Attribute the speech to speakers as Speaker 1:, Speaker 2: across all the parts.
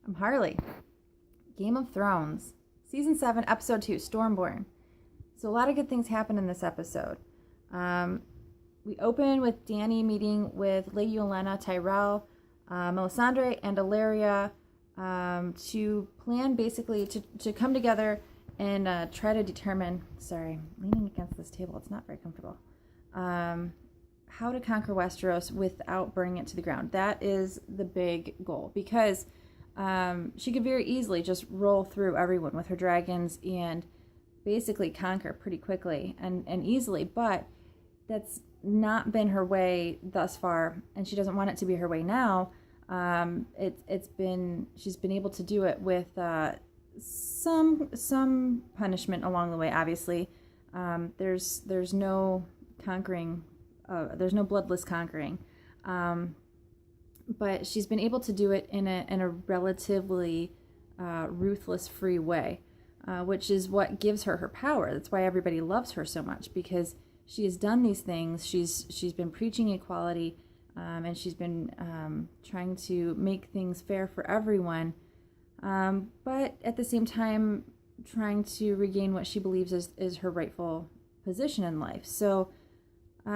Speaker 1: I'm Harley. Game of Thrones, Season 7, Episode 2, Stormborn. So a lot of good things happen in this episode. We open with Dany meeting with Lady Olenna, Tyrell, Melisandre, and Ilaria to plan basically to come together and try to determine, sorry, I'm leaning against this table, it's not very comfortable, how to conquer Westeros without burning it to the ground. That is the big goal, because she could very easily just roll through everyone with her dragons and basically conquer pretty quickly and easily, but that's not been her way thus far, and she doesn't want it to be her way now. She's been able to do it with some punishment along the way. Obviously, there's no conquering, there's no bloodless conquering, but she's been able to do it in a relatively ruthless, free way, which is what gives her her power. That's why everybody loves her so much, because she has done these things. She's been preaching equality, and she's been trying to make things fair for everyone, but at the same time trying to regain what she believes is her rightful position in life. So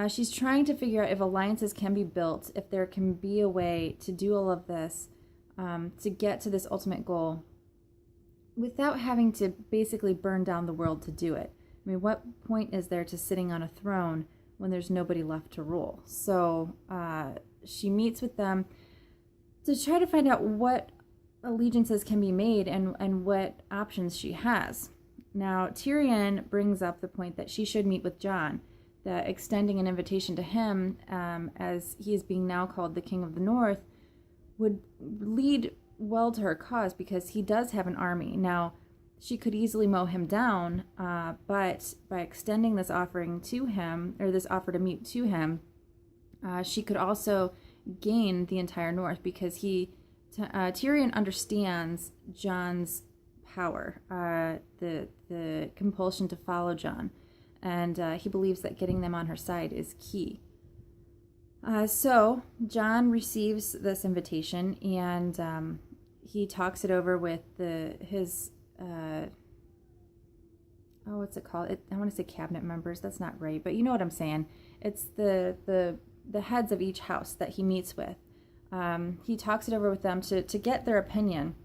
Speaker 1: she's trying to figure out if alliances can be built, if there can be a way to do all of this, to get to this ultimate goal without having to basically burn down the world to do it. I mean, what point is there to sitting on a throne when there's nobody left to rule? So she meets with them to try to find out what allegiances can be made and what options she has. Now, Tyrion brings up the point that she should meet with Jon, that extending an invitation to him, as he is being now called the King of the North, would lead well to her cause, because he does have an army. Now, she could easily mow him down, but by extending this offering to him, or this offer to meet to him, she could also gain the entire North, because Tyrion understands Jon's power, the compulsion to follow Jon, and he believes that getting them on her side is key. So Jon receives this invitation, and he talks it over with his what's it called? I want to say cabinet members. That's not right, but you know what I'm saying. It's the heads of each house that he meets with. He talks it over with them to get their opinion.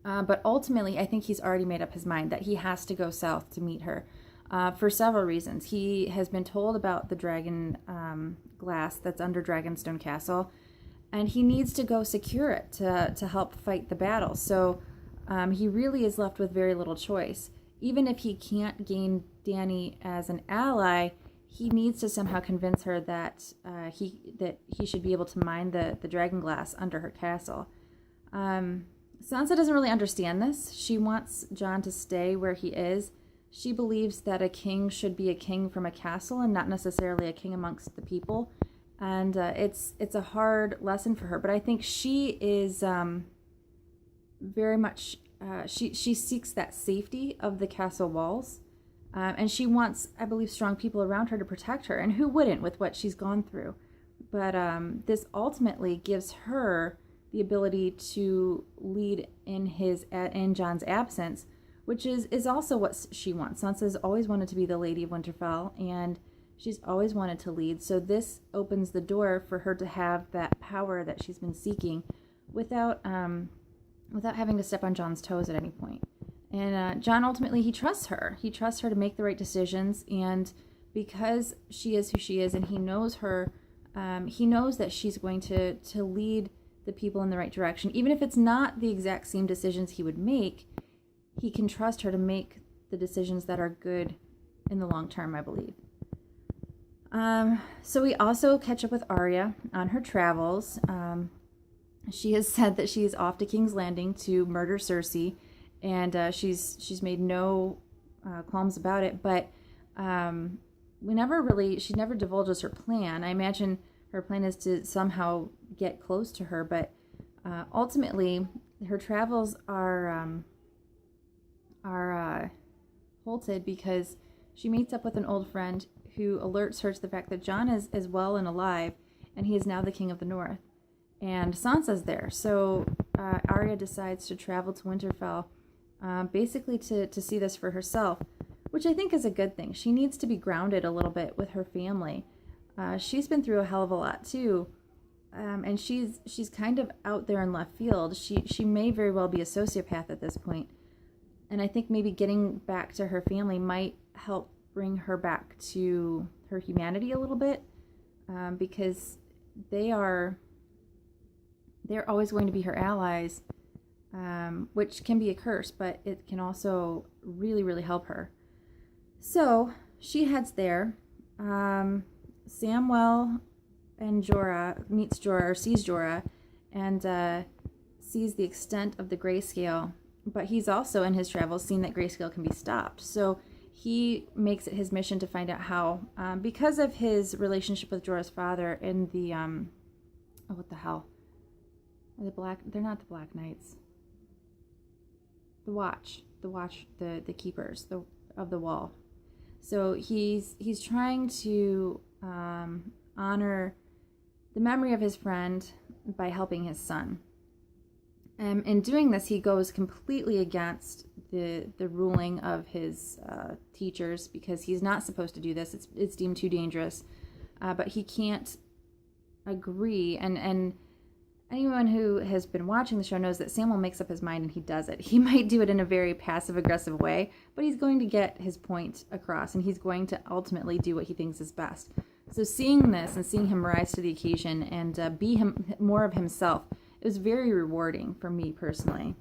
Speaker 1: But ultimately, I think he's already made up his mind that he has to go south to meet her, for several reasons. He has been told about the dragon glass that's under Dragonstone Castle, and he needs to go secure it to help fight the battle. So he really is left with very little choice. Even if he can't gain Dany as an ally, he needs to somehow convince her that he should be able to mine the dragon glass under her castle. Sansa doesn't really understand this. She wants Jon to stay where he is. She believes that a king should be a king from a castle and not necessarily a king amongst the people. And it's a hard lesson for her. But I think she is very much, she seeks that safety of the castle walls. And she wants, I believe, strong people around her to protect her. And who wouldn't with what she's gone through? But this ultimately gives her the ability to lead in Jon's absence, which is also what she wants. Sansa's always wanted to be the Lady of Winterfell, and she's always wanted to lead. So this opens the door for her to have that power that she's been seeking without having to step on Jon's toes at any point. And Jon, ultimately, he trusts her. He trusts her to make the right decisions, and because she is who she is and he knows her, he knows that she's going to lead the people in the right direction. Even if it's not the exact same decisions he would make, he can trust her to make the decisions that are good in the long term, I believe. So we also catch up with Arya on her travels. She has said that she is off to King's Landing to murder Cersei, and she's made no qualms about it. But she never divulges her plan. I imagine her plan is to somehow get close to her, but ultimately her travels are halted because she meets up with an old friend who alerts her to the fact that Jon is well and alive, and he is now the King of the North. And Sansa's there. So Arya decides to travel to Winterfell, basically to see this for herself, which I think is a good thing. She needs to be grounded a little bit with her family. She's been through a hell of a lot too, and she's kind of out there in left field. She may very well be a sociopath at this point, and I think maybe getting back to her family might help bring her back to her humanity a little bit, because they're always going to be her allies, which can be a curse, but it can also really, really help her. So she heads there. Samwell and sees Jorah, and sees the extent of the grayscale, but he's also in his travels seen that grayscale can be stopped. So he makes it his mission to find out how, because of his relationship with Jorah's father in the, what the hell? They're not the Black Knights. The Watch, the keepers of the wall. So he's trying to honor the memory of his friend by helping his son. In doing this, he goes completely against the ruling of his teachers, because he's not supposed to do this. It's deemed too dangerous. But he can't agree. And anyone who has been watching the show knows that Samuel makes up his mind and he does it. He might do it in a very passive-aggressive way, but he's going to get his point across, and he's going to ultimately do what he thinks is best. So seeing this and seeing him rise to the occasion and be more of himself, it was very rewarding for me personally.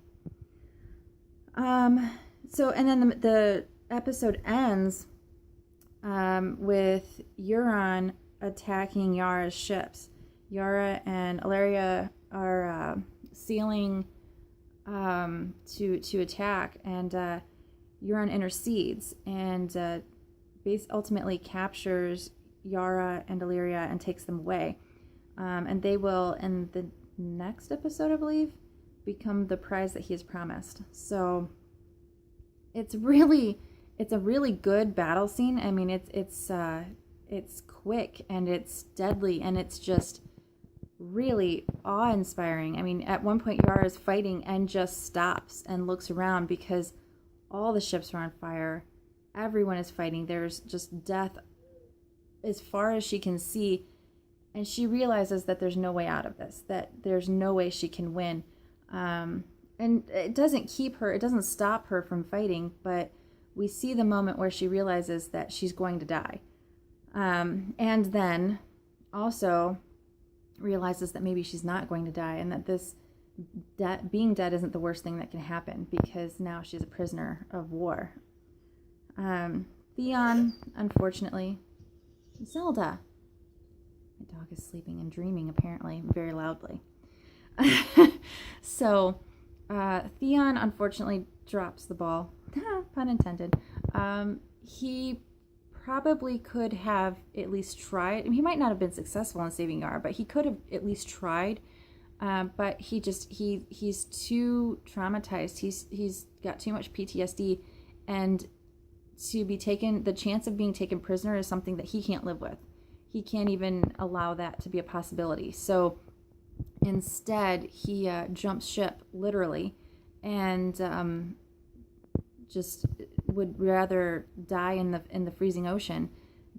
Speaker 1: And then the episode ends with Euron attacking Yara's ships. Yara and Illyria are sailing to attack, and Euron intercedes and ultimately captures Yara and Illyria and takes them away. And they will, in the next episode, I believe, become the prize that he has promised. So it's a really good battle scene. I mean, it's quick and it's deadly and it's just really awe-inspiring. I mean, at one point Yara is fighting and just stops and looks around because all the ships are on fire. Everyone is fighting. There's just death as far as she can see, and she realizes that there's no way out of this, that there's no way she can win. And it doesn't stop her from fighting, but we see the moment where she realizes that she's going to die. And then also realizes that maybe she's not going to die, and that being dead isn't the worst thing that can happen, because now she's a prisoner of war. Theon, unfortunately, Zelda. My dog is sleeping and dreaming, apparently, very loudly. So, Theon, unfortunately, drops the ball. Pun intended. He probably could have at least tried. I mean, he might not have been successful in saving Yara, but he could have at least tried. But he's too traumatized. He's got too much PTSD, and the chance of being taken prisoner is something that he can't live with. He can't even allow that to be a possibility. So instead, he jumps ship, literally, and just would rather die in the freezing ocean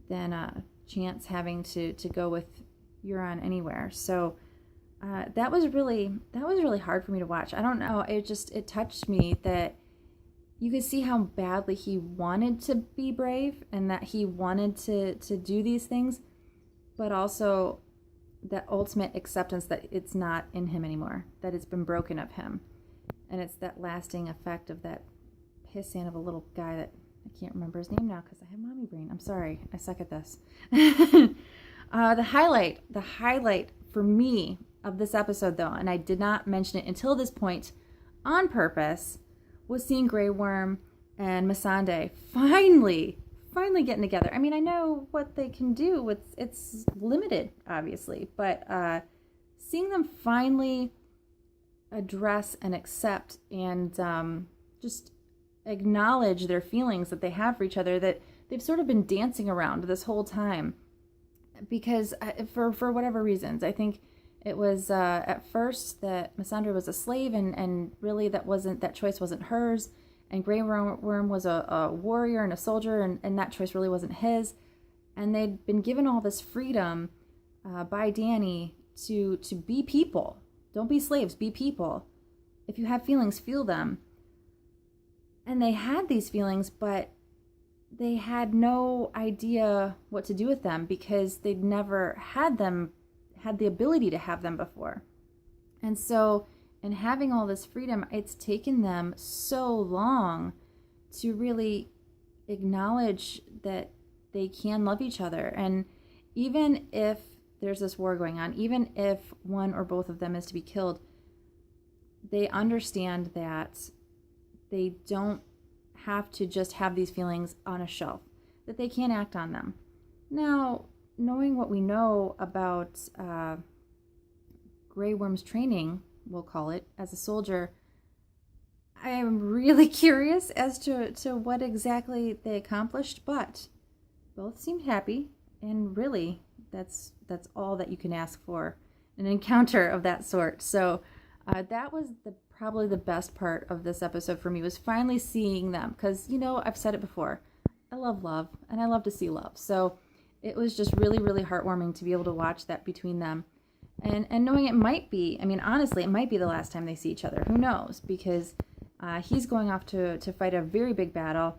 Speaker 1: than chance having to go with Euron anywhere. So that was really hard for me to watch. I don't know. It touched me that you could see how badly he wanted to be brave and that he wanted to do these things, but also that ultimate acceptance that it's not in him anymore, that it's been broken of him. And it's that lasting effect of that pissant of a little guy that I can't remember his name now because I have mommy brain. I'm sorry. I suck at this. The highlight for me of this episode, though, and I did not mention it until this point on purpose, was seeing Grey Worm and Missandei finally getting together. I mean, I know what they can do. It's limited, obviously, but seeing them finally address and accept and just acknowledge their feelings that they have for each other, that they've sort of been dancing around this whole time, because for whatever reasons, I think It was at first that Missandei was a slave, and really that choice wasn't hers. And Grey Worm was a warrior and a soldier, and that choice really wasn't his. And they'd been given all this freedom by Dany to be people. Don't be slaves, be people. If you have feelings, feel them. And they had these feelings, but they had no idea what to do with them because they'd never had the ability to have them before. And so in having all this freedom, it's taken them so long to really acknowledge that they can love each other. And even if there's this war going on, even if one or both of them is to be killed, they understand that they don't have to just have these feelings on a shelf, that they can act on them. Now, knowing what we know about Grey Worm's training, we'll call it, as a soldier, I am really curious as to what exactly they accomplished, but both seemed happy, and really, that's all that you can ask for an encounter of that sort. So that was probably the best part of this episode for me, was finally seeing them, because, I've said it before, I love love, and I love to see love. So it was just really, really heartwarming to be able to watch that between them. And knowing it might be, honestly, it might be the last time they see each other. Who knows? Because he's going off to fight a very big battle,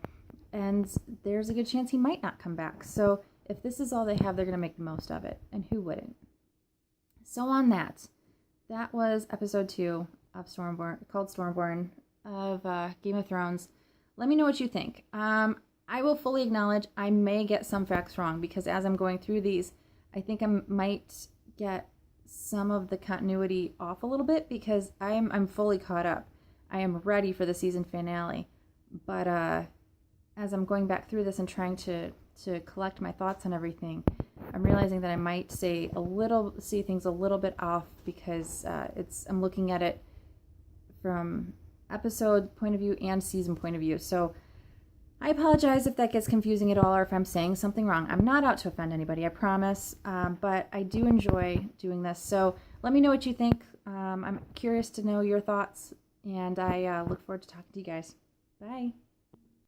Speaker 1: and there's a good chance he might not come back. So if this is all they have, they're going to make the most of it. And who wouldn't? So on that was episode 2 of Stormborn of Game of Thrones. Let me know what you think. I will fully acknowledge I may get some facts wrong, because as I'm going through these, I think I might get some of the continuity off a little bit, because I'm fully caught up. I am ready for the season finale. But as I'm going back through this and trying to collect my thoughts on everything, I'm realizing that I might see things a little bit off, because I'm looking at it from episode point of view and season point of view. So I apologize if that gets confusing at all, or if I'm saying something wrong. I'm not out to offend anybody, I promise, but I do enjoy doing this. So let me know what you think. I'm curious to know your thoughts, and I look forward to talking to you guys. Bye.